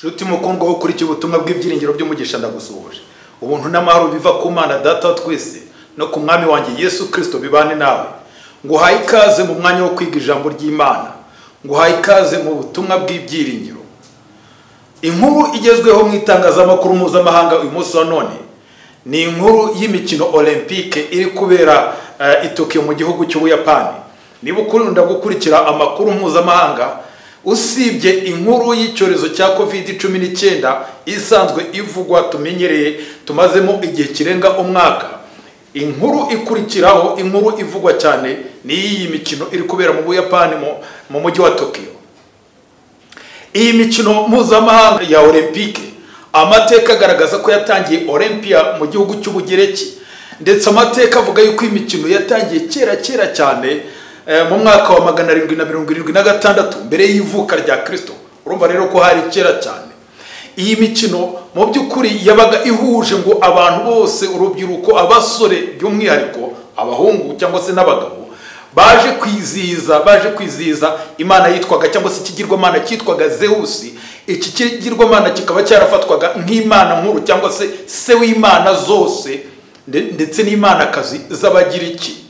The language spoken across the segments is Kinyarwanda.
Shuti mukundwa wo kuri ubutumwa bw'ibyiringiro by'umugisha ndagusuhuje. Ubuntu n'amahoro biva ku Mana Data twese no ku Mwami wanjye Yesu Kristo bibane nawe. Nguhaye ikaze mu mwanya wo kwiga ijambo ry'Imana. Nguhaye ikaze mu butumwa bw'ibyiringiro. Inkuru igezweho mu itangazamakuru mpuzamahanga uyu munsi wa none ni inkuru y'imikino Olympique iri kubera i Tokyo mu gihugu cy'Ubuyapani. Niba ukunda gukurikira amakuru mpuzamahanga, usibye inkuru y'icyorezo cya COVID-19 isanzwe ivugwa tumenyereye tumazemo igihe kirenga umwaka, inkuru ikurikiraho, inkuru ivugwa cyane ni iyi mikino iri kubera mu Buyapani mu mujyi wa Tokyo. Iyi mikino mpuzamahanga ya Olympique, amateka agaragaza ko yatangiye Olympia mu gihugu cy'Ubugereki, ndetse amateka avuga yuko imikino yatangiye kera cyane mu mwaka wa 776 mbere y'ivuka rya Kristo. Urumva rero ko hari kera cyane. Iyi mikino mu by'ukuri yabaga ihuje ngo abantu bose, urubyiruko, abasore by'umwihariko, abahungu cyangwa se n'abagabo, baje kwizihiza imana yitwaga cyangwa se ikigirwamana cyitwaga Zeus. Iki kigirwamana kikaba cyarafatwaga nk'imana nkuru cyangwa se w'imana zose ndetse n'imana kazi z'Abagiriki.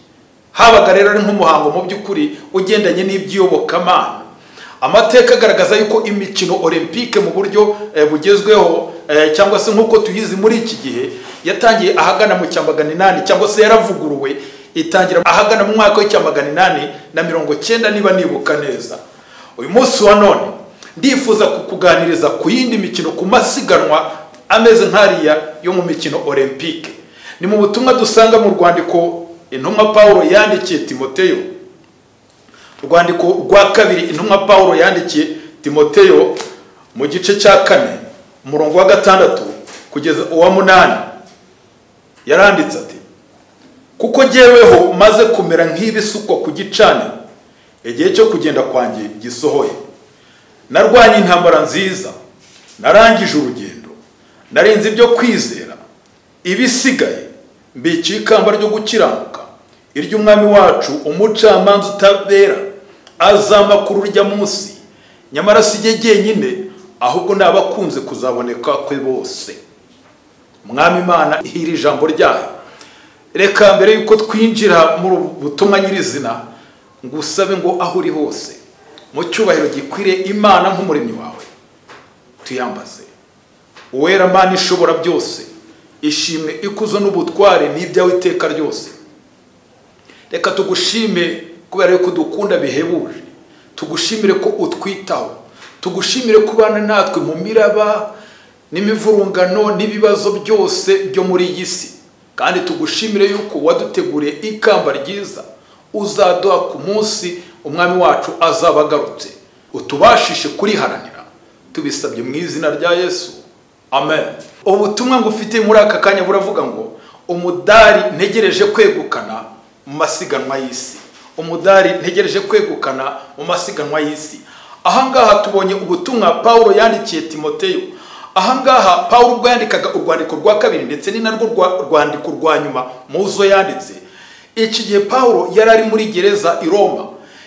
Habaga rero ari nk'umuhango mu by'ukuri ugendanye n'iby'iyobokamana. Amateka agaragaza yuko imikino Olympique mu buryo bugezweho cyangwa se nk'uko tuyizi muri iki gihe yatangiye ahagana mu 800 cyangwa se yaravuguruwe, itangira ahagana mu mwaka wa 890 niba nibuka neza. Uyu munsi wa none ndifuza kukuganiriza ku yindi mikino, ku masiganwa ameze nk'ariya yo mu mikino Olympique. Ni mu butumwa dusanga mu rwandiko intumwa Paulo yandikiye Timoteyo, urwandiko rwa kabiri intumwa Paulo yandikiye Timoteyo mu gice cya 4 umurongo wa 6 kugeza uwa 8, yaranditse ati: kuko jyeweho maze kumera nk'ibisukwa ku gicaniro, igihe cyo kugenda kwanjye gisohoye. Narwanye intambara nziza, narangije urugendo, narenze ibyo kwizera, ibisigaye mbiciye ikamba ryo gukiranuka, iry'umwami wacu umucamanza utabera azama kuri urya munsi, nyamara si jye jyenyine, ahubwo n'abakunze kuzaboneka kwe bose. Mwami Imana ihira ijambo ryayo. Reka mbere yuko twinjira mu butumwa nyirizina, ngusabe ngo aho uri hose, mu cyubahiro gikwiriye Imana nk'umuremyi wawe, tuyambaze. Uwera Mana ishobora byose, ishimwe, ikuzo n'ubutware n'ibyawe iteka ryose. Reka tugushime kubera yuko dukunda bihebuje, tugushimire ko utwitaho, tugushimire kubana natwe mu miraba n'imivurungano n'ibibazo byose byo muri iyi si, kandi tugushimire yuko waduteguriye ikamba ryiza uzaduha ku munsi umwami wacu azaba agarutse. Utubashishe kuriharanira, tubisabye mu izina rya Yesu, amen. Ubutumwa ngufite muri aka kanya buravuga ngo umudari ntegereje kwegukana mu masiganwa y'isi. Umudari ntegereje kwegukana mu masiganwa y'isi. Ahangaha tubonye ubutumwa Paulo yandikiye Timoteyo. Ahangaha Paulo ubwo yandikaga urwandiko rwa kabiri ndetse ni narwo rwandiko rwa nyuma muzo yanditse. Iki gihe Paulo yari ari muri gereza i Roma.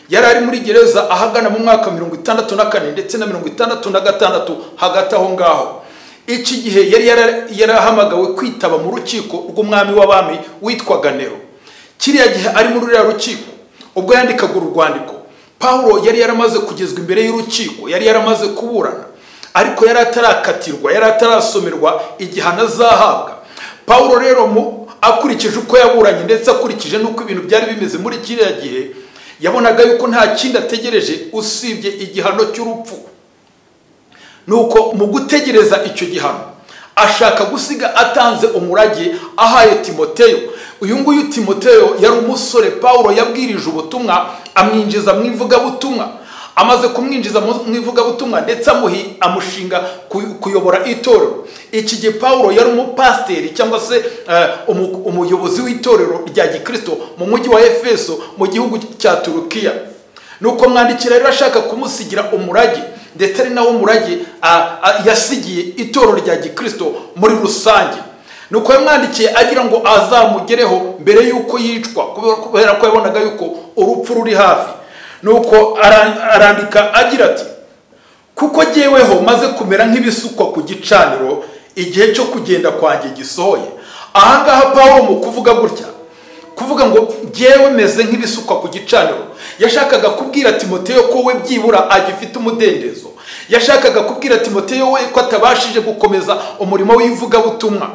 Yari ari muri gereza ahagana mu mwaka 64 ndetse na 66 hagati aho ngaho. Iki gihe yari yarahamagawe kwitaba mu rukiko rw'umwami w'abami witwaga Nero. Kiriya gihe ari muri rya rukiko, ubwo yandikaga urwandiko, Paulo yari yaramaze kugezwa imbere y'urukiko, yari yaramaze kuburana, ariko yari atarakatirwa, yari atarasomerwa igihano azahabwa. Paulo rero akurikije uko yaburanye ndetse akurikije n'uko ibintu byari bimeze muri kiriya gihe, yabonaga yuko nta kindi ategereje usibye igihano cy'urupfu. Nuko mu gutegereza icyo gihano, ashaka gusiga atanze umurage ahaye Timoteyo. Uyu nguyu Timoteyo yari umusore Paulo yabwirije ubutumwa, amwinjiza mu ivugabutumwa. Amaze kumwinjiza mu ivugabutumwa ndetse amushinga kuyobora itorero. Iki gihe Paulo yari umupasiteri cyangwa se umuyobozi w'itorero rya Gikristo mu mujyi wa Efeso mu gihugu cya Turukiya. Nuko mwandikira rero ashaka kumusigira umurage, ndetse ari nawo murage yasigiye itorero rya Gikristo muri rusange. Nuko yamwandikiye agira ngo azamugereho mbere yuko yicwa, kubera ko yabonaga yuko urupfu ruri hafi. Nuko arandika agira ati: kuko jyeweho maze kumera nk'ibisukwa ku gicaniro igihe cyo kugenda kwanjye gisohoye. Ahangaha Pawulo mu kuvuga gutya, kuvuga ngo jyewe meze nk'ibisukwa ku gicaniro, yashakaga kubwira Timoteyo ko we byibura agifite umudendezo. Yashakaga kubwira Timoteyo we ko atabashije gukomeza umurimo w'ivugabutumwa,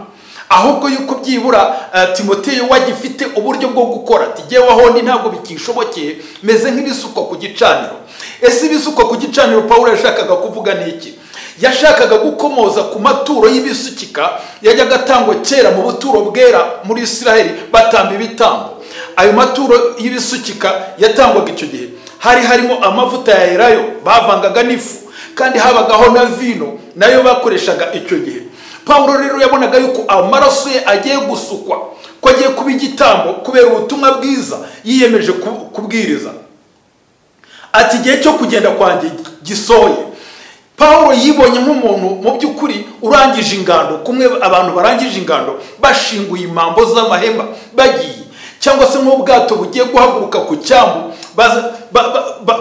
ahubwo yuko byibura Timoteyo wagifite uburyo bwo gukora. Ati jyewe aho ndi ntabwo bikishobokeye, meze nk'ibisukwa ku gicaniro. Ese ibisukwa ku gicaniro Pawulo yashakaga kuvuga niki? Yashakaga gukomoza ku maturo y'ibisukika yajyaga atangwa kera mu buturo bwera muri Isiraheli batamba ibitambo. Ayo maturo y'ibisukika yatangwaga icyo gihe hari harimo amavuta ya elayo bavangaga n'ifu, kandi habagaho na vino nayo bakoreshaga icyo gihe. Pawulo rero yabonaga yuko amaraso ye agiye gusukwa, ko agiye kuba igitambo kubera ubutumwa bwiza yiyemeje kubwiriza. Ati igihe cyo kugenda kwanjye gisohoye. Pawulo yibonye nk'umuntu mu by'ukuri urangije ingando, kumwe abantu barangije ingando bashinguye impambo z'amahema bagiye, cyangwa se nk'ubwato bugiye guhaguruka ku cyambu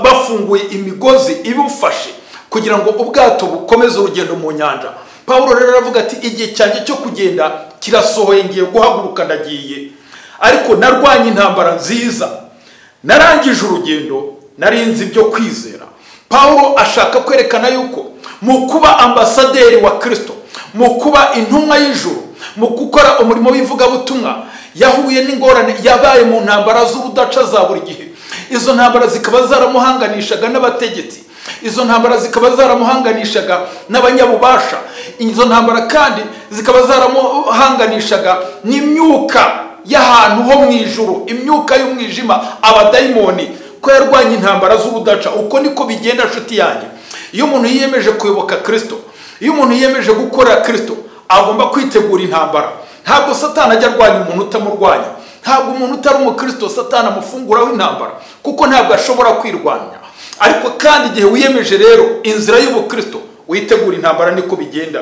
bafunguye imigozi ibufashe kugira ngo ubwato bukomeze urugendo mu nyanja. Pawulo rero aravuga ati igihe cyanjye cyo kugenda kirasohoye, ngiye guhaguruka ndagiye, ariko narwanye intambara nziza, narangije urugendo, narinzi ibyo kwizera. Pawulo ashaka kwerekana yuko mu kuba ambasaderi wa Kristo, mu kuba intumwa y'ijuru, mu gukora umurimo w'ivugabutumwa, yahuye n'ingorane, yabaye mu ntambara z'urudaca za buri gihe. Izo ntambara zikaba zaramuhanganishaga n'abategetsi, izo ntambara zikaba zaramuhanganishaga n'abanyabubasha, izo ntambara kandi zikaba zaramuhanganishaga n'imyuka y'ahantu ho mu ijuru, imyuka y'umwijima, abadayimoni, ko yarwanye intambara z'urudaca. Uko niko bigenda nshuti yanjye. Iyo umuntu yiyemeje kuyoboka Kristo, iyo umuntu yiyemeje gukora Kristo, agomba kwitegura intambara. Ntabwo Satani ajya arwanya umuntu utamurwanya, ntabwo umuntu utari umukristo Satani amufunguraho intambara, kuko ntabwo ashobora kwirwanya. Ariko kandi igihe wiyemeje rero inzira y'ubukristo, witegura intambara, niko bigenda.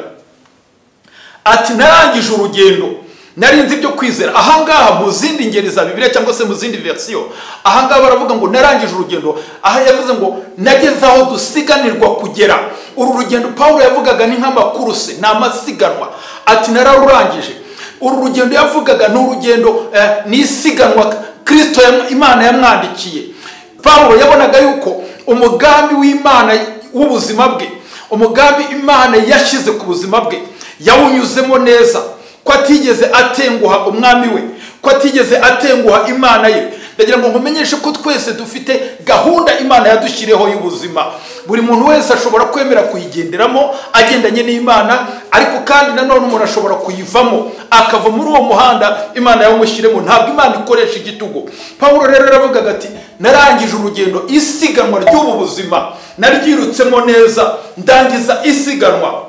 Ati narangije urugendo, narinzi ibyo kwizera. Ahangaha mu zindi ngeri za Bibiliya cyangwa se mu zindi version, ahangaha baravuga ngo narangije urugendo. Aha yavuze ngo nageze aho dusiganirwa kugera. Uru rugendo Pawulo yavugaga ni nk'amakuruse, ni amasiganwa. Ati nararurangije. Uru rugendo yavugaga ni urugendo ni isiganwa Kristo Imana yamwandikiye. Pawulo yabonaga yuko umugambi w'Imana w'ubuzima bwe, umugambi Imana yashyize ku buzima bwe, yawunyuzemo neza, ko atigeze atenguha umwami we, ko atigeze atenguha Imana ye. Ndagira ngo nkumenyeshe ko twese dufite gahunda Imana yadushyiriyeho y'ubuzima. Buri muntu wese ashobora kwemera kuyigenderamo agendanye n'Imana, ariko kandi nanone umuntu ashobora kuyivamo akava muri uwo muhanda Imana yawumushyiremo. Ntabwo Imana ikoresha igitugu. Pawulo rero aravuga ati narangije urugendo, isiganwa ry'ubu buzima naryirutsemo neza, ndangiza isiganwa,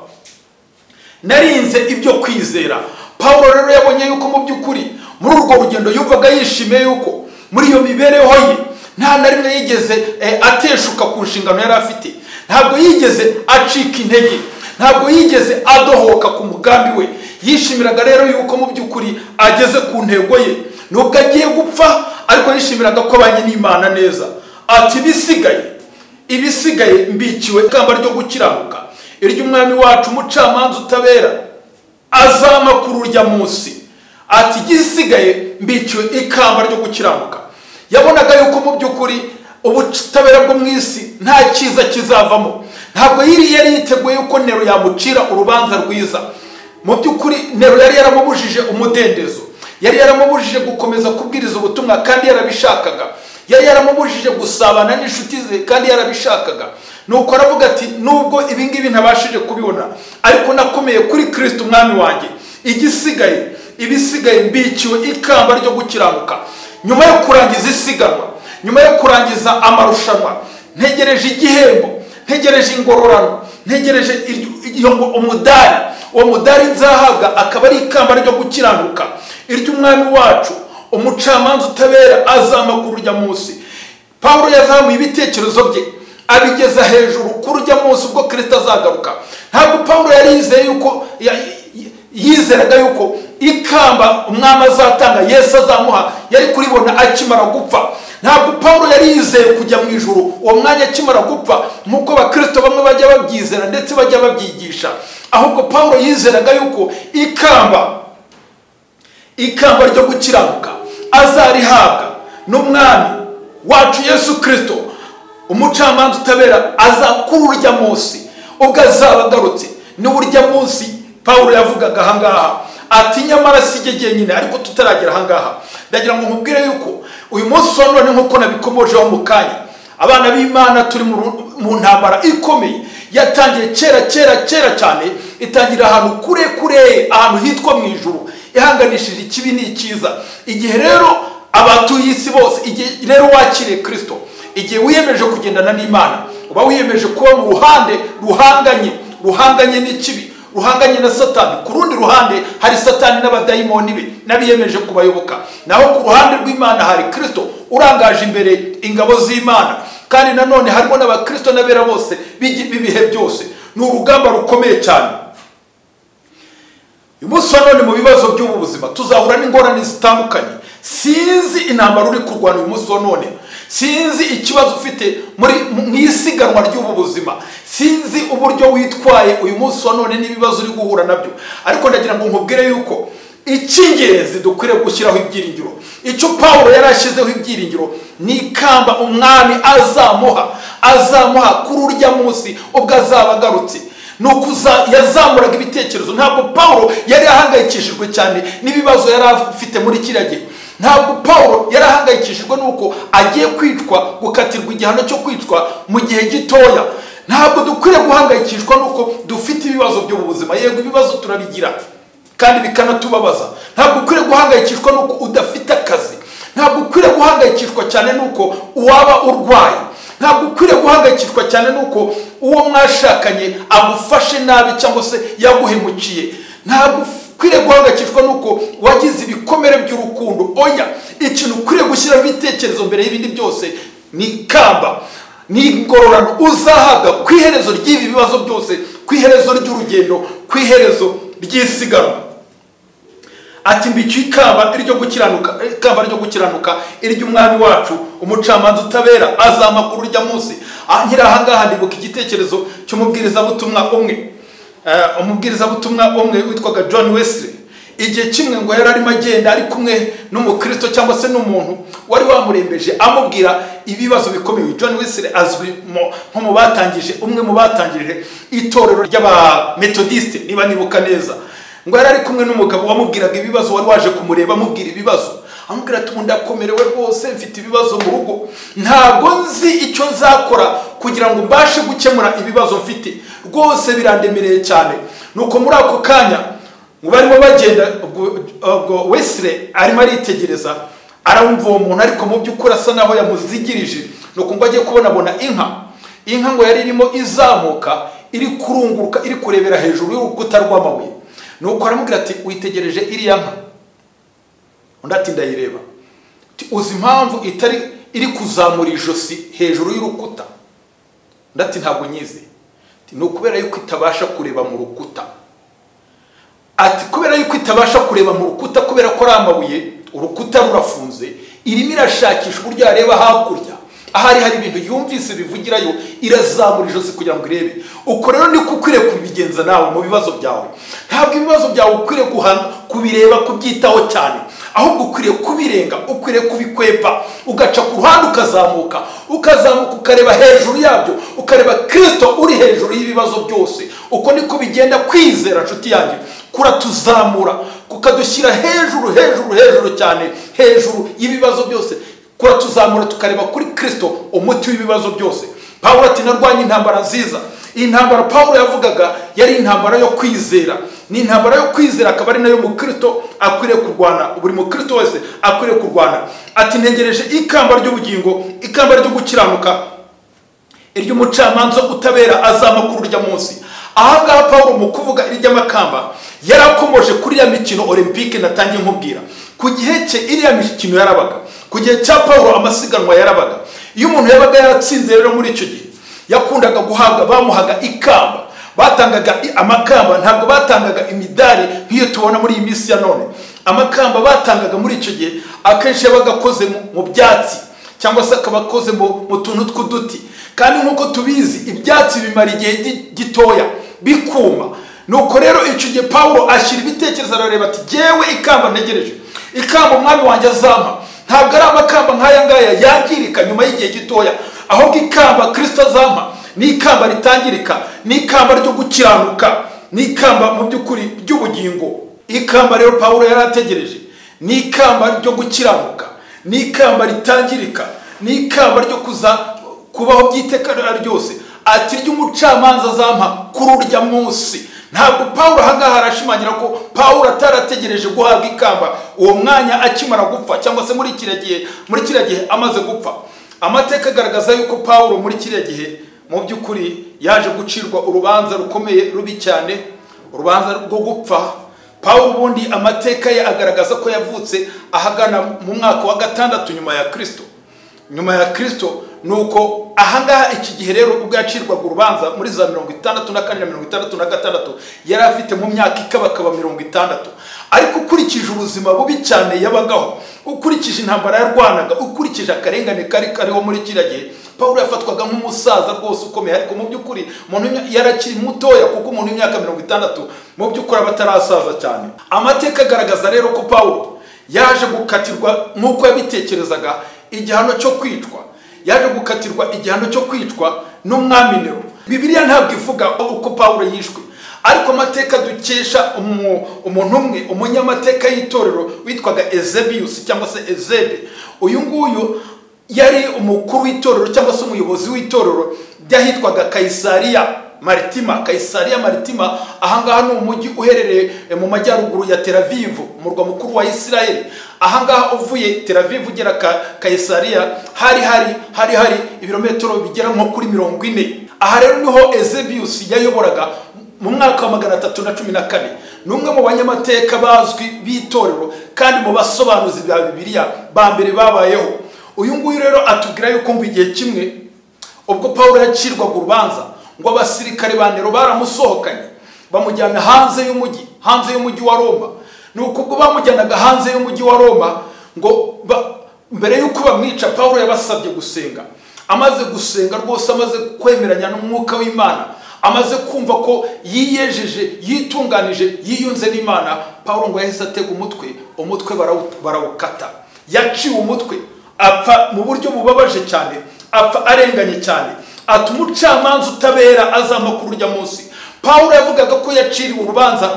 narinze ibyo kwizera. Pawulo rero yabonye yuko mu by'ukuri muri urwo rugendo yumvaga yishimiye yuko muri iyo mibereho ye nta na rimwe yigeze ateshuka ku nshingano yari afite. Ntabwo yigeze acika intege, ntabwo yigeze adohoka ku mugambi we. Yishimiraga rero yuko mu by'ukuri ageze ku ntego ye, nubwo agiye gupfa, ariko yishimiraga ko abanye n'Imana neza. Ati ibisigaye mbikiwe ikamba ryo gukiranuka, iry'umwami wacu umucamanza utabera azama kuri urya munsi. Ati igisigaye mbikiwe ikamba ryo gukiranuka. Yabonaga yuko mu by'ukuri ubutabera bwo mu isi nta cyiza kizavamo. Ntabwo yari yiteguye yuko Nero yamucira urubanza rwiza. Mu by'ukuri Nero yari yaramubujije umudendezo, yari yaramubujije gukomeza kubwiriza ubutumwa kandi yarabishakaga, yari yaramubujije gusabana n'inshuti ze kandi yarabishakaga. Nuko aravuga ati nubwo ibingibi ntabashije kubibona, ariko nakomeye kuri Kristo umwami wanjye. Ibisigaye mbikiwe ikamba ryo gukiranuka. Nyuma yo kurangiza isiganwa, nyuma yo kurangiza amarushanwa, ntegereje igihembo, ntegereje ingororano, ntegereje umudari. Uwo mudari nzahabwa akaba ari ikamba ryo gukiranuka, iry'umwami wacu umucamanza utabera azama kuri urya munsi. Pawulo yazamuye ibitekerezo bye abigeza hejuru kuri urya munsi ubwo Kristo azagaruka. Ntabwo Pawulo yari yizeye yuko yizeraga yuko ikamba umwami azatanga Yesu azamuha yari kuribona akimara gupfa, ntabwo Pawulo yari yizeye kujya mu ijuru uwo mwanya akimara gupfa nk'uko abakristo bamwe bajya babyizera ndetse bajya babyigisha, ahubwo Pawulo yizeraga yuko ikamba ryo gukiranuka azarihabwa n'umwami wacu Yesu Kristo, umucamanza utabera, kuri urya munsi ubwo azaba agarutse. Ni urya munsi Pawulo yavugaga ahangaha ati nyamara si jye nyine, ariko tutaragera ahangaha ndagira ngo nkubwire yuko uyu munsi wa none nk'uko nabikomojeho mu kanya, abana b'Imana turi mu ntambara ikomeye yatangiye kera cyane, itangira ahantu kure ahantu hitwa mu ijuru, ihanganishije ikibi n'ikiza. Igihe rero abatuye isi bose, igihe rero wakiriye Kristo, igihe wiyemeje kugendana n'Imana, uba wiyemeje kuba mu ruhande ruhanganye n'ikibi, ruhanganye na Satani. Ku rundi ruhande hari Satani n'abadayimoni be n'abiyemeje kubayoboka, naho ku ruhande rw'Imana hari Kristo urangaje imbere ingabo z'Imana, kandi nanone harimo n'abakristo n'abera bose b'ibihe byose. Ni urugamba rukomeye cyane. Uyu munsi wa none mu bibazo by'ubu buzima tuzahura n'ingorane zitandukanye. Sinzi intambara uri kurwana uyu munsi wa none, sinzi ikibazo ufite mu isiganwa ry'ubu buzima, sinzi uburyo witwaye uyu munsi wa none n'ibibazo uri guhura nabyo, ariko ndagira ngo nkubwire yuko icy'ingenzi dukwiriye gushyiraho ibyiringiro, icyo Pawulo yari ashyizeho ibyiringiro, ni ikamba umwami azamuha kuri urya munsi ubwo azaba agarutse. Nuko yazamuraga ibitekerezo. Ntabwo Pawulo yari ahangayikishijwe cyane n'ibibazo yari afite muri kiriya gihe. Ntabwo Pawulo yari ahangayikishijwe nuko agiye kwicwa, gukatirwa igihano cyo kwicwa mu gihe gitoya. Ntabwo dukwiriye guhangayikishwa nuko dufite ibibazo byo mu buzima. Yego ibibazo turabigira kandi bikanatubabaza. Ntabwo ukwiriye guhangayikishwa nuko udafite akazi. Ntabwo ukwiriye guhangayikishwa cyane nuko waba urwaye. Ntabwo ukwiriye guhangayikishwa cyane nuko uwo mwashakanye agufashe nabi cyangwa se yaguhemukiye. Ntabwo ukwiriye guhangayikishwa nuko wagize ibikomere by'urukundo. Oya, ikintu ukwiriye gushyiraho ibitekerezo mbere y'ibindi byose ni ikamba, ni ingororano uzahabwa ku iherezo ry'ibi bibazo byose, ku iherezo ry'urugendo, ku iherezo ry'isiganwa. Ati mbicyo ikamba ryo gukiranuka iry'umwami wacu, umucamanza utabera, azamakuru urya munsi. Nkira ahangaha ndibuka igitekerezo cy'umubwirizabutumwa umwe witwaga John Wesley. Igihe kimwe ngo yari arimo agenda ari kumwe n'umukristo cyangwa se n'umuntu wari wamurembeje amubwira ibibazo bikomeye. John Wesley azwi nko mu batangije itorero ry'abametodiste niba nibuka neza. Ngo yari ari kumwe n'umugabo wamubwiraga ibibazo, wari waje kumureba amubwira ibibazo, amubwira ati ndakomerewe rwose, mfite ibibazo mu rugo, ntabwo nzi icyo nzakora kugira ngo mbashe gukemura ibibazo mfite, rwose birandemereye cyane. Nuko muri ako kanya ngo barimo bagenda, ubwo Wesley arimo aritegereza, aramva uwo muntu ariko mu by'ukuri asa naho yamuzigirije. Nuko ngo agiye kubona inka ngo yari irimo izamuka, iri kurunguruka, iri kurebera hejuru y'urukuta rw'amabuye. Nuko aramubwira ati witegereje iriya nka? Undi ati ndayireba. Uzi impamvu iri kuzamura ijosi hejuru y'urukuta? Undi ati ntabwo nyizi. Ni ukubera yuko itabasha kureba mu rukuta. Ati kubera yuko itabasha kureba mu rukuta, kubera ko ari amabuye, urukuta rurafunze, irimo irashakisha uburyo yareba hakurya, ahari hari ibintu yumvise bivugirayo, irazamura ijosi kugira ngo irebe. Uko rero niko ukwiriye kubigenza nawe mu bibazo byawe. Ntabwo ibibazo byawe ukwiriye kubireba, kubyitaho cyane, ahubwo ukwiriye kubirenga, ukwiriye kubikwepa, ugaca ku ruhande ukazamuka ukareba hejuru yabyo, ukareba Kristo uri hejuru y'ibibazo byose. Uko niko bigenda kwizera, nshuti yanjye, kuratuzamura, kukadushyira hejuru cyane, hejuru y'ibibazo byose, kuratuzamura tukareba kuri Kristo, umuti w'ibibazo byose. Pawulo ati narwanye intambara nziza. Iyi ntambara Pawulo yavugaga yari intambara yo kwizera. Ni intambara yo kwizera, akaba ari nayo mukristo akwiriye kurwana, buri mukristo wese akwiriye kurwana. Ati ntegereje ikamba ry'ubugingo, ikamba ryo gukiranuka iry'umucamanza utabera, azamakuru urya munsi. Ahangaha Pawulo mu kuvuga iry'amakamba yarakomoje kuri ya mikino olympique natangiye nkubwira. Ku gihe cye iriya mikino yarabaga, ku gihe cya Pawulo amasiganwa yarabaga. Iyo umuntu yabaga yaratsinze rero muri icyo gihe, yakundaga guhabwa, bamuhaga ikamba, batangaga amakamba. Ntabwo batangaga imidari nk'iyo tubona muri iyi minsi ya none. Amakamba batangaga muri icyo gihe akenshi yabaga akoze mu byatsi cyangwa se akaba akoze mu tuntu tw'uduti. Kandi nk'uko tubizi ibyatsi bimara igihe gitoya bikuma. Nuko rero icyo gihe Pawulo ashyira ibitekerezo arareba ati jyewe ikamba ntegereje, ikamba umwami wanjye azampa ntabwo ari amakamba nk'aya ngaya yangirika nyuma y'igihe gitoya, ahubwo ikamba Kristo azampa ni ikamba ritangirika, ni ikamba ryo gukiranuka, ni ikamba mu by'ukuri ry'ubugingo. Ikamba rero Pawulo yari ategereje ni ikamba ryo gukiranuka, ni ikamba ritangirika, ni ikamba ryo kubaho by'iteka ryose, ati ry'umucamanza azampa kuri urya munsi. Ntabwo Pawulo ahangaha arashimangira ko Pawulo atarategereje guhabwa ikamba uwo mwanya akimara gupfa, cyangwa se muri kiriya gihe amaze gupfa. Amateka agaragaza yuko Pawulo muri kiriya gihe mu by'ukuri yaje gucirwa urubanza rukomeye rubi cyane, urubanza rwo gupfa. Pawulo ubundi amateka ye agaragaza ko yavutse ahagana mu mwaka wa 6 nyuma ya Kristo. Nuko ahangaha iki gihe rero ubwo yacirwaga urubanza muri za 64 na 66 yari afite mu myaka ikabakaba 60. Ariko ukurikije ubuzima bubi cyane yabagaho, ukurikije intambara yarwanaga, ukurikije akarengane kariho muri kiriya gihe, Pawulo yafatwaga nk'umusaza rwose ukomeye. Ariko mu by'ukuri umuntu yarakiri mutoya, kuko umuntu w'imyaka 60 mu by'ukuri abatarasaza cyane. Amateka agaragaza rero ko Pawulo yaje gukatirwa nk'uko yabitekerezaga igihano cyo kwicwa. Yaje gukatirwa igihano cyo kwicwa n'umwami Nero. Bibiliya ntabwo ivuga uko Pawulo yishwe, ariko amateka dukesha umuntu umwe, umunyamateka y'itorero witwaga Eusebius cyangwa se Ezebe. Uyu nguyu yari umukuru w'itorero cyangwa se umuyobozi w'itorero ryahitwaga Kaisariya Maritima. Ahangaha ni umujyi uherereye mu majyaruguru ya Tel Aviv, umurwa mukuru wa Isirayeli. Ahangaha uvuye Tel Aviv ugera Kaisariya hari ibirometero bigera nko kuri 40. Aha rero niho Eusebius yayoboraga mu mwaka wa 314. Numwe mu banyamateka bazwi b'itorero kandi mu basobanuzi bya Bibiliya ba mbere babayeho. Uyu nguyu rero atubwira yuko mu gihe kimwe ubwo Pawulo yacirwaga urubanza, ngo abasirikare ba Nero baramusohokanye bamujyana hanze y'umujyi wa Roma. Nuko ubwo bamujyanaga hanze y'umujyi wa Roma, ngo mbere yuko bamwica Pawulo yabasabye gusenga. Amaze gusenga rwose, amaze kwemeranya n'umwuka w'Imana, amaze kumva ko yiyejeje, yitunganije, yiyunze n'Imana, Pawulo ngo yahise atega umutwe barawukata. Yaciwe umutwe, apfa mu buryo bubabaje cyane, apfa arenganye cyane. Ati umucamanza utabera azampa kuri urya munsi. Pawulo yavugaga ko yaciriwe urubanza,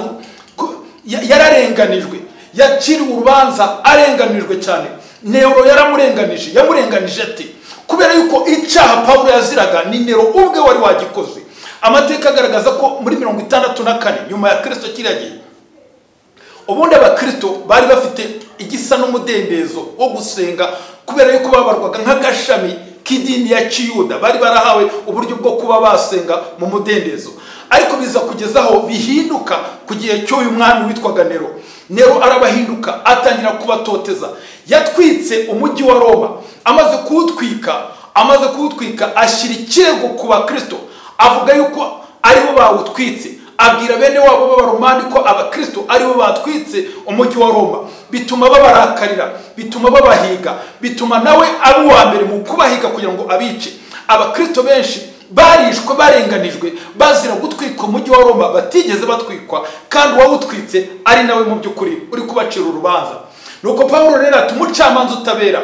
yararenganijwe, yaciriwe urubanza arenganijwe cyane. Nero yamurenganije ati kubera yuko icyaha Pawulo yaziraga ni Nero ubwe wari wagikoze. Amateka agaragaza ko muri 64 nyuma ya Kristo kiriya gihe, ubundi abakristo bari bafite igisa n'umudendezo wo gusenga, kubera yuko babarwaga nk'agashami k'idini ya Kiyuda. Bari barahawe uburyo bwo kuba basenga mu mudendezo, ariko biza kugezaho bihinduka ku gihe cy'uyu mwami witwaga Nero arabahinduka, atangira kubatoteza. Yatwitse umujyi wa Roma. Amaze kuwutwika ashyira ikirego ku bakristo, avuga yuko aribo bawutwitse. Abwira bene wabo b'Abaromani ko abakristo aribo batwitse umujyi wa Roma. Bituma babarakarira, bituma babahiga, bituma nawe ari uwa mbere mu kubahiga kugira ngo abice. Abakristo benshi barishwe, barenganijwe, bazira gutwika umujyi wa Roma batigeze batwikwa, kandi wawutwitse ari nawe mu by'ukuri uri kubacira urubanza. Nuko Pawulo rero ati umucamanza utabera.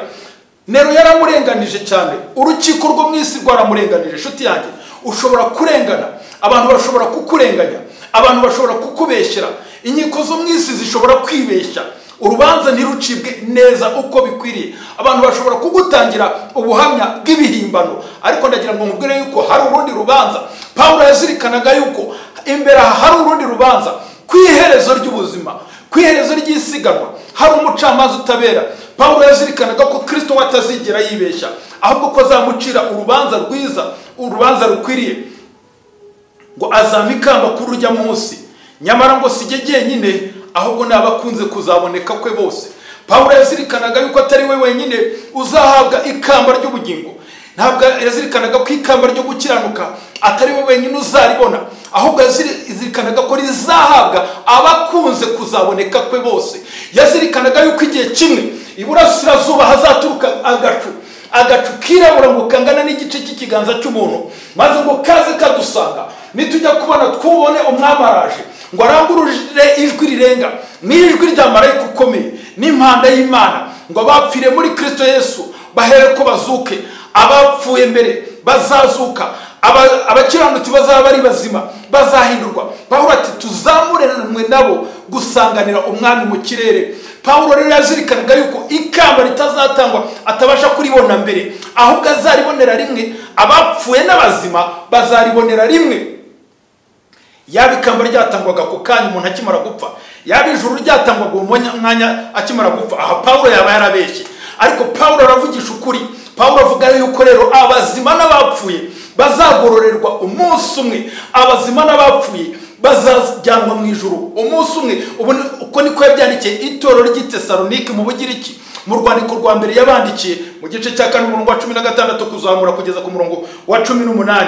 Nero yaramurenganije cyane, urukiko rwo mu isi rwaramurenganije. Nshuti yanjye, ushobora kurengana, abantu bashobora kukurenganya, abantu bashobora kukubeshyera, inkiko zo mu isi zishobora kwibeshya, urubanza ntirucibwe neza uko bikwiriye. Abantu bashobora kugutangira ubuhamya bw'ibihimbano, ariko ndagira ngo mubwire yuko hari urundi rubanza. Pawulo yazirikanaga yuko imbere hari urundi rubanza, kwiherezo ry'ubuzima, kwiherezo ry'isiganwa, hari umucamanza utabera. Pawulo yazirikanaga ko Kristo watazigera yibeshya, ahubwo ko azamucira urubanza rwiza, urubanza rukwiriye, ngo azamikamba kuri urya munsi. Nyamara ngo sijye jyenyine, ahubwo n'abakunze kuzaboneka kwe bose. Pawulo yazirikanaga yuko atari we wenyine uzahabwa ikamba ry'ubugingo. Ntabwo yazirikanaga ko ikamba ryo gukiranuka atari we wenyine uzaribona, ahubwo yazirikanaga ko rizahabwa abakunze kuzaboneka kwe bose. Yazirikanaga yuko igihe kimwe iburasirazuba hazaturuka agacu, agacu kirabura ngo kangana n'igice cy'ikiganza cy'umuntu, maze ngo kaze kadusanga, nitujya kubona twubone umwami araje, ngo aranguruje ijwi rirenga n'ijwi rya marayika ukomeye n'impanda y'Imana, ngo abapfire muri Kristo Yesu bahere ko bazuke, abapfuye mbere bazazuka, abakiranutsi bazaba ari bazima bazahindurwa. Pawulo ati tuzamuranwe nabo gusanganira umwami mu kirere. Pawulo rero yazirikanaga yuko ikamba ritazatangwa atabasha kuribona mbere, ahubwo azaribonera rimwe, abapfuye n'abazima bazaribonera rimwe. Yaba ikamba ryatangwaga ku kanya umuntu akimara gupfa, yaba ijuru ryatangwaga umwanya akimara gupfa, aha Pawulo yaba yarabeshye. Ariko Pawulo aravugisha ukuri. Pawulo avuga yuko rero abazima n'abapfuye bazagororerwa umunsi umwe, abazima n'abapfuye bazajyanwa mu ijuru umunsi umwe. Uko niko yabyandikiye itorero ry'i Tesalonike mu Bugiriki, mu rwandiko rwa mbere yabandikiye mu gice cya 4 umurongo wa 16 kuzamura kugeza ku murongo wa 18.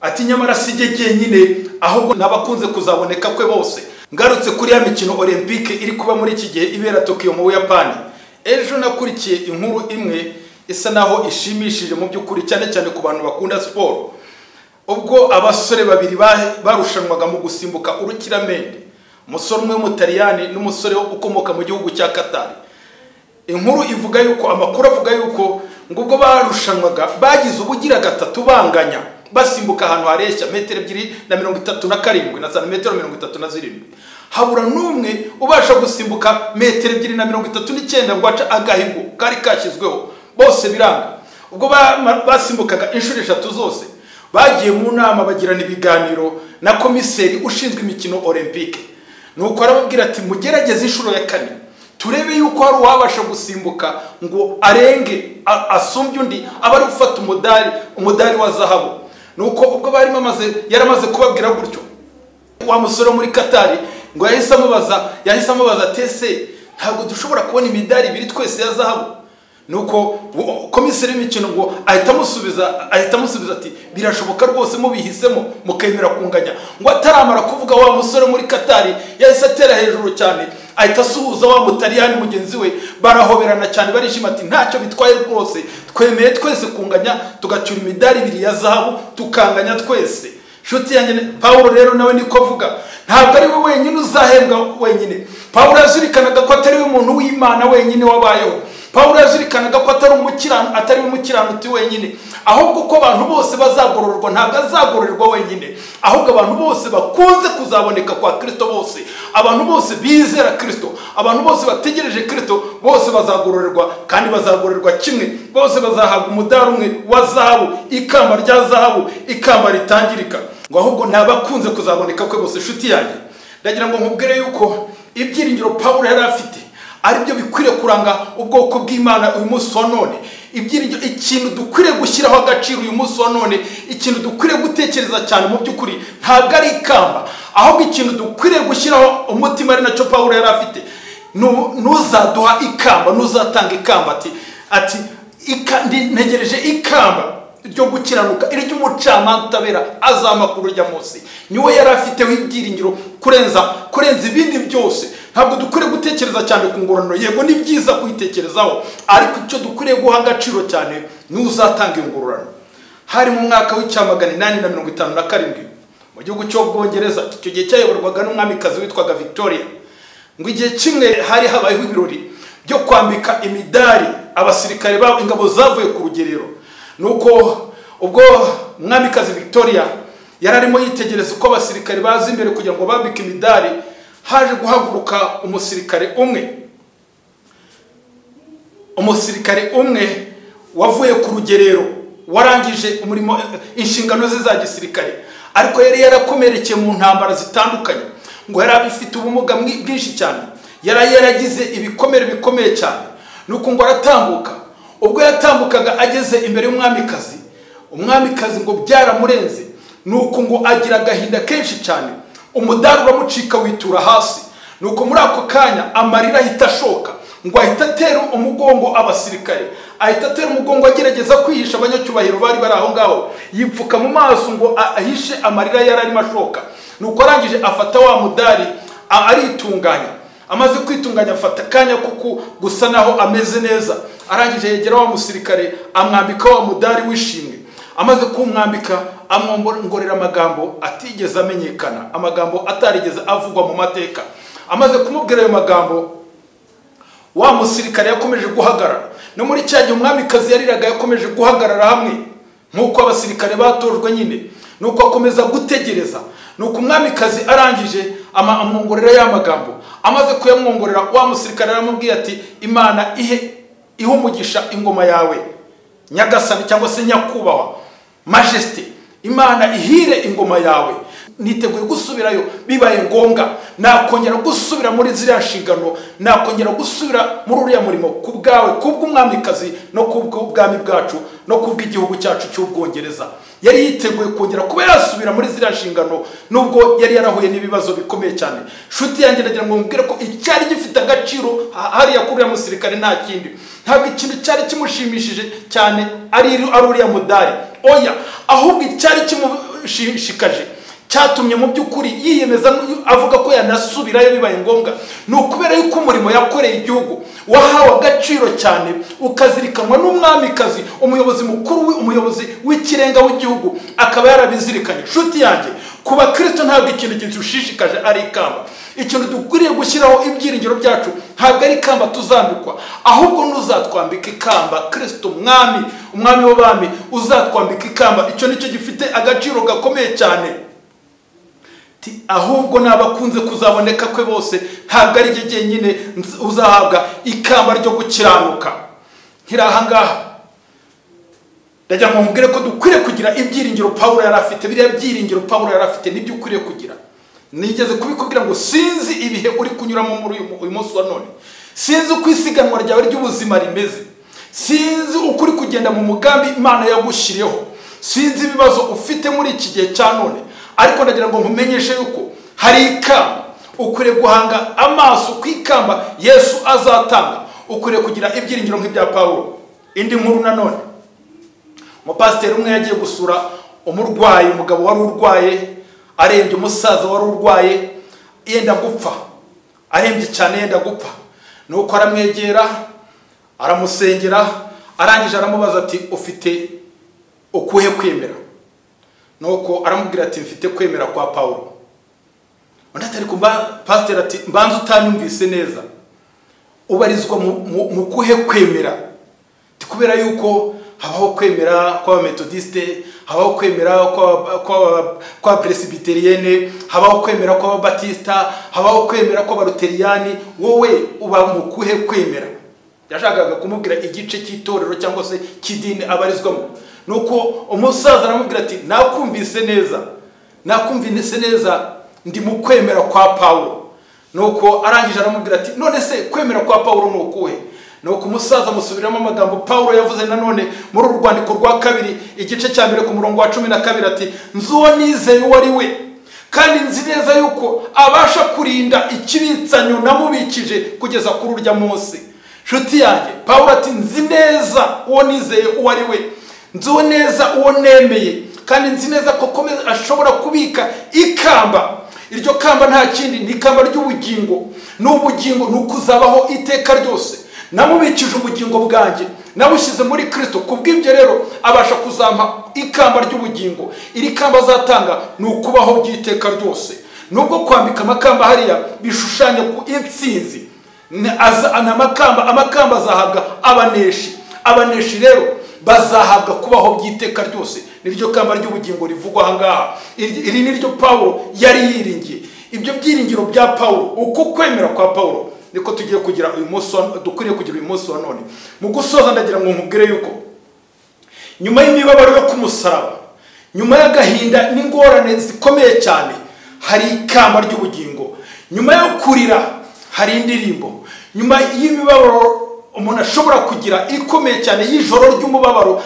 Ati nyamara sijye jyenyine, ahubwo nabakunze kuzaboneka kwe bose. Ngarutse kuri ya mikino Olympique iri kuba muri iki gihe ibera Tokyo mu Buyapani, ejo nakurikiye inkuru imwe isa naho ishimishije mu by'ukuri, cyane cyane ku bantu bakunda siporo. Ubwo abasore babiri barushanwaga mu gusimbuka urukiramende, umusore umwe w'umutaliyani n'umusore ukomoka mu gihugu cya Qatar. Inkuru ivuga yuko, amakuru avuga yuko ngo ubwo barushanwaga bagize ubugira gatatu banganya, basimbuka ahantu hareshya metero 237 na santimetero 37, habura n'umwe ubasha gusimbuka metero 239 ngo aca agahigo kari kashyizweho, bose biranga. Ubwo basimbukaga inshuro 3 zose, bagiye mu nama bagirana ibiganiro na komiseri ushinzwe imikino Olympique. Nuko arababwira ati mugerageze inshuro ya 4 turebe yuko hari uwabasha gusimbuka ngo arenge asumbye undi, abari gufata umudari wa zahabu. Nuko ubwo bari yaramaze kubabwira gutyo, wa musore muri Qatar ngo yahise amubaza tese ntabwo dushobora kubona imidari 2 twese ya zahabu. Nuko komiseri w'imikino ngo ahita amusubiza ati birashoboka rwose mubihisemo mukemera kunganya. Ngo ataramara kuvuga wa musore muri Qatar yahise atera hejuru cyane, ahita asuhuza wa mutaliyani mugenzi we, barahoberana cyane barishima ati ntacyo bitwaye rwose, twemeye twese kunganya, tugacyura imidari 2 ya zahabu tukanganya twese. Shuti yanjye Pawulo rero nawe niko avuga, ntabwo ari we wenyine uzahembwa wenyine. Pawulo yazirikanaga ko atari we umuntu w'Imana wenyine wabayeho. Pawulo yazirikanaga ko atari umukiranutsi wenyine, ahubwo ko abantu bose bazagororerwa, ntabwo azagororerwa wenyine, ahubwo abantu bose bakunze kuzaboneka kwa Kristo bose, abantu bose bizera Kristo, abantu bose bategereje Kristo, bose bazagororerwa, kandi bazagororerwa kimwe, bose bazahabwa umudari umwe wa zahabu, ikamba rya zahabu, ikamba ritangirika. Ngo ahubwo nabakunze kuzaboneka kwe bose. Shuti yanjye ndagira ngo nkubwire yuko ibyiringiro Pawulo yari afite ari byo bikwiriye kuranga ubwoko bw'Imana uyu munsi wa none. Ibyiringiro, ikintu dukwiriye gushyiraho agaciro uyu munsi wa none, ikintu dukwiriye gutekereza cyane mu by'ukuri ntabwo ari ikamba, ahubwo ikintu dukwiriye gushyiraho umutima ari nacyo Pawulo yari afite. Nuzaduha ikamba, nuzatanga ikamba, ati ntegereje ikamba ryo gukiranuka, iri cy'umucamanza utabera azamakuru rya Mose. Niwe yari afiteho ibyiringiro kurenza ibindi byose. Ntabwo dukwiriye gutekereza cyane ku ngororano, yego ni byiza kwitekerezaho, ariko icyo dukwiriye guha agaciro cyane ni uzatanga ingororano. Hari mu mwaka w'857 mu gihugu cy'Ubwongereza, icyo gihe cyayoborwaga n'umwamikazi witwaga Victoria. Ngo igihe kimwe hari habayeho ibirori byo kwambika imidari abasirikare babo, ingabo zavuye ku rugerero. Nuko ubwo umwamikazi Victoria yararimo yitegereza uko abasirikare baza imbere kugira ngo bambike imidari, haje guhaguruka umusirikare umwe wavuye ku rugerero, warangije umurimo inshingano ze za gisirikare, ariko yari yarakomerekeye mu ntambara zitandukanye. Ngo yari abifite ubumuga bwinshi cyane, yari yaragize ibikomere bikomeye cyane. Nuko ngo aratambuka, ubwo yatambukaga ageze imbere y'umwamikazi, umwamikazi ngo byaramurenze, nuko ngo agira agahinda kenshi cyane, umudari uramucika witura hasi. Nuko muri ako kanya amarira ahita ashoka, ngo ahita atera umugongo abasirikare, ahita atera umugongo agerageza kwihisha abanyacyubahiro bari aho ngaho, yipfuka mu maso ngo ahishe amarira yari arimo ashoka. Nuko arangije afata wa mudari aritunganya, amaze kwitunganya afata kanya kuko gusa naho ameze neza, arangije yegera wa musirikare amwambika wa mudari w'ishimwe. Amaze kumwambika amwongorera amagambo atigeze amenyekana, amagambo atarigeze avugwa mu mateka. Amaze kumubwira ayo magambo, wa musirikare yakomeje guhagarara. No muri cya gihe umwamikazi yariraga yakomeje guhagarara hamwe nkuko abasirikare batojwe nyine, nuko akomeza gutegereza. Nuko umwamikazi arangije amwongorera ya magambo. Amaze kuyamwongorera, wa musirikare aramubwiye ati, Imana ihe umugisha ingoma yawe nyagasani cyangwa se nyakubahwa, majesty, Imana ihire ingoma yawe. Niteguye gusubirayo bibaye ngombwa, nakongera gusubira muri ziriya nshingano, nakongera gusubira muri uriya murimo kubwawe, kubw'umwamikazi no kubw'ubwami bwacu no kubw'igihugu cyacu cy'Ubwongereza. Yari yiteguye kongera kuba yasubira muri ziriya nshingano nubwo yari yarahuye n'ibibazo bikomeye cyane. Shuti yanjye ndagira ngo mubwire ko icyari gifite agaciro hariya kuri uriya musirikare nta kindi, ntabwo ikintu cyari kimushimishije cyane ari uriya mudari, oya, ahubwo icyari kimushishikaje cyatumye mu by'ukuri yiyemeza avuga ko yanasubirayo bibaye ngombwa, ni ukubera yuko umurimo yakoreye igihugu wahawe agaciro cyane, ukazirikanwa n'umwamikazi, umuyobozi mukuru, umuyobozi w'ikirenga w'igihugu, akaba yarabizirikanye. Shuti yanjye, kuba Kristo ntabwo ikintu gidushishikaje ari ikamba. Ikintu dukwiriye gushyiraho ibyiringiro byacu ntabwo ari ikamba tuzambikwa, ahubwo n'uzatwambika ikamba, Kristo umwami w'abami uzatwambika ikamba. Icyo nicyo gifite agaciro gakomeye cyane. Ahubwo n'abakunze kuzaboneka kwe bose, ntabwo ari jye nyine uzahabwa ikamba ryo gukiranuka. Nkiraha ngaha ndagira ngo mubwire ko dukwiriye kugira ibyiringiro Pawulo yari afite. Biriya byiringiro Pawulo yari afite nibyo ukwiriye kugira. Nigeze kubikubwira ngo sinzi ibihe uri kunyuramo muri uyu munsi wa none, sinzi uko isiganwa ryawe ry'ubuzima rimeze, sinzi uko uri kugenda mu mugambi Imana yagushyiriyeho, sinzi ibibazo ufite muri iki gihe cya none, ariko ndagira ngo nkumenyeshe yuko hari ikamba. Ukwiriye guhanga amaso ku ikamba Yesu azatanga. Ukwiriye kugira ibyiringiro nk'ibya Pawulo. Indi nkuru nanone, umupasiteri umwe yagiye gusura umurwayi, umugabo wari urwaye arembye, umusaza wari urwaye yenda gupfa, arembye cyane yenda gupfa. Nuko aramwegera aramusengera, arangije aramubaza ati, ufite ukuhe kwemera? Nuko aramubwira ati, mfite kwemera kwa Pawulo. Undi atari kumba pastor ati, mbanza utanyumvise neza, ubarizwa mu kuhe kwemera? Kubera yuko habaho kwemera kwa Methodiste, habaho kwemera kwa Presbyterienne, habaho kwemera kwa Batista, habaho kwemera kwa Luteriyani. Wowe uba mu kuhe kwemera? Yashakaga kumubwira igice cy'itorero cyangwa se kidini abarizwamo. Nuko umusaza aramubwira ati, nakumvise neza, ndi mu kwemera kwa Pawulo. Nuko arangije aramubwira ati, none se kwemera kwa Pawulo ni ukuhe? Nuko umusaza amusubiramo amagambo Pawulo yavuze nanone muri urwandiko rwa kabiri igice cya mbere ku murongo wa 12 ati, nzuwo nizeye uwo ari we, kandi nzi neza yuko abasha kurinda ikibitsanyo namubikije kugeza kuri urya munsi. Shuti yanjye, Pawulo ati, nzi neza uwo nizeye uwo ari we, nzuwo neza uwo nemeye, kandi nzi neza ko ashobora kubika ikamba. Iryo kamba nta kindi ni ikamba ry'ubugingo. N'ubugingo nukuzabaho iteka ryose. Namubikije ubugingo bwanjye, nabushyize muri Kristo. Kubw'ibyo rero abasha kuzampa ikamba ry'ubugingo. Iri kamba azatanga ni ukubaho by'iteka ryose. Nubwo kwambika amakamba hariya bishushanya ku intsinzi, amakamba azahabwa abaneshi rero bazahabwa kubaho by'iteka ryose. Niryo kamba ry'ubugingo rivugwa aha ngaha. Iri niryo Pawulo yari yiringiye. Ibyo byiringiro bya Pawulo, uko kwemera kwa Pawulo, niko tugiye kugira uyu munsi, dukwiriye kugira uyu munsi wa none. Mu gusoza ndagira ngo nkubwire yuko nyuma y'imibabaro yo kumusaraba, nyuma y'agahinda n'ingorane zikomeye cyane, hari ikamba ry'ubugingo. Nyuma yo kurira hari indirimbo. Nyuma y'imibabaro umuntu ashobora kugira ikomeye cyane y'ijoro ry'umubabaro,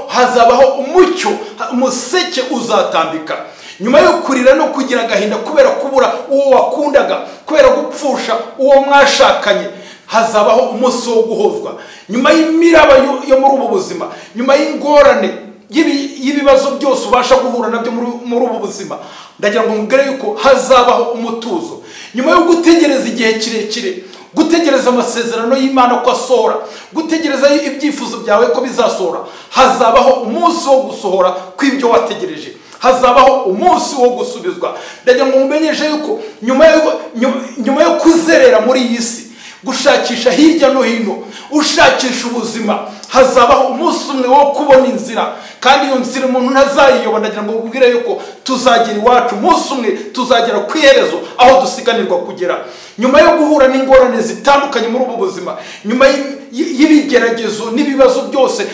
hazabaho umucyo, umuseke uzatambika. Nyuma yo kurira no kugira agahinda kubera kubura uwo wakundaga, kubera gupfusha uwo mwashakanye, hazabaho umunsi wo guhozwa. Nyuma y'imiraba yo muri ubu buzima, nyuma y'ingorane y'ibibazo byose ubasha guhura nabyo muri ubu buzima, ndagira ngo mubwire yuko hazabaho umutuzo. Nyuma yo gutegereza igihe kirekire gutegereza amasezerano y'Imana ko asohora, gutegereza ibyifuzo byawe ko bizasohora. Hazabaho umunsi wo gusohora kw'ibyo wategereje, hazabaho umunsi wo gusubizwa. Ndagira ngo mumenyeshe yuko nyuma yo kuzerera muri iyi si, gushakisha hirya no hino, ushakisha ubuzima, hazabaho umunsi umwe wo kubona inzira, kandi iyo nzira umuntu ntazayiyoba. Ndagira ngo mubwire yuko tuzagira iwacu umunsi umwe, tuzagera ku iherezo aho dusiganirwa kugera. Nyuma yo guhura n'ingorane zitandukanye muri ubu buzima, nyuma y'ibigeragezo n'ibibazo byose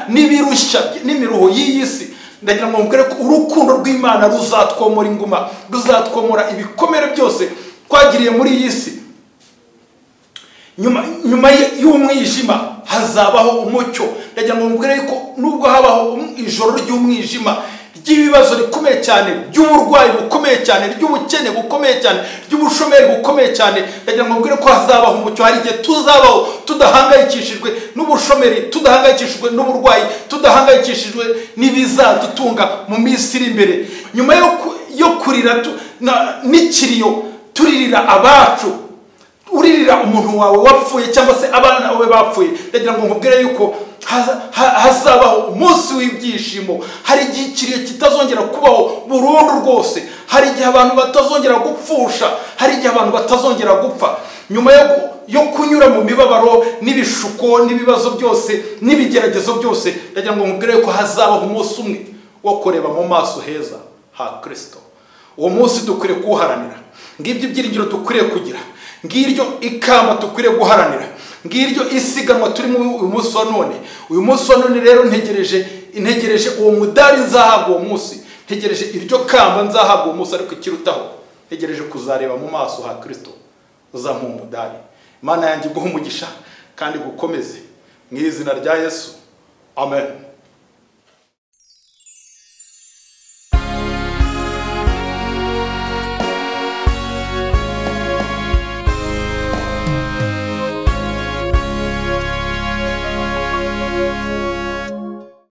n'ibirushya n'imiruho y'iyi si, ndagira ngo mubwire ko urukundo rw'Imana ruzatwomora inguma, ruzatwomora ibikomere byose twagiriye muri iyi si. Nyuma y'umwijima hazabaho umucyo. Ndagira ngo mubwire ko nubwo habaho ijoro ry'umwijima, ry'ibibazo rikomeye cyane, by'uburwayi bukomeye cyane, ry'ubukene bukomeye cyane, ry'ubushomeri bukomeye cyane, ndagira ngo mubwire ko hazabaho umucyo. Hari igihe tuzabaho tudahangayikishijwe n'ubushomeri, tudahangayikishijwe n'uburwayi, tudahangayikishijwe n'ibizadutunga mu minsi iri imbere. Nyuma yo kurira n'ikiriyo, turirira abacu, uririra umuntu wawe wapfuye cyangwa se abana bawe bapfuye, ndagira ngo mubwire yuko hazabaho umunsi w'ibyishimo. Hari igihe ikiriyo kitazongera kubaho burundu rwose, hari igihe abantu batazongera gupfusha, hari igihe abantu batazongera gupfa. Nyuma yo kunyura mu mibabaro n'ibishuko n'ibibazo byose n'ibigeragezo byose, ndagira ngo mubwire yuko hazabaho umunsi umwe wo kureba mu maso heza ha Kristo. Uwo munsi dukwiriye kuwuharanira. Ngibyo ibyiringiro dukwiriye kugira, ngiryo ikamba dukwiriye guharanira, ngiryo isiganwa turi mu uyu munsi wa none. Uyu munsi wa none rero ntegereje uwo mudari nzahabwa uwo munsi, ntegereje iryo kamba nzahabwa uwo munsi. Ariko ikirutaho, ntegereje kuzareba mu maso ha Kristo uzamuha umudari. Imana yanjye iguhe umugisha kandi gukomeze mu izina rya Yesu, amen.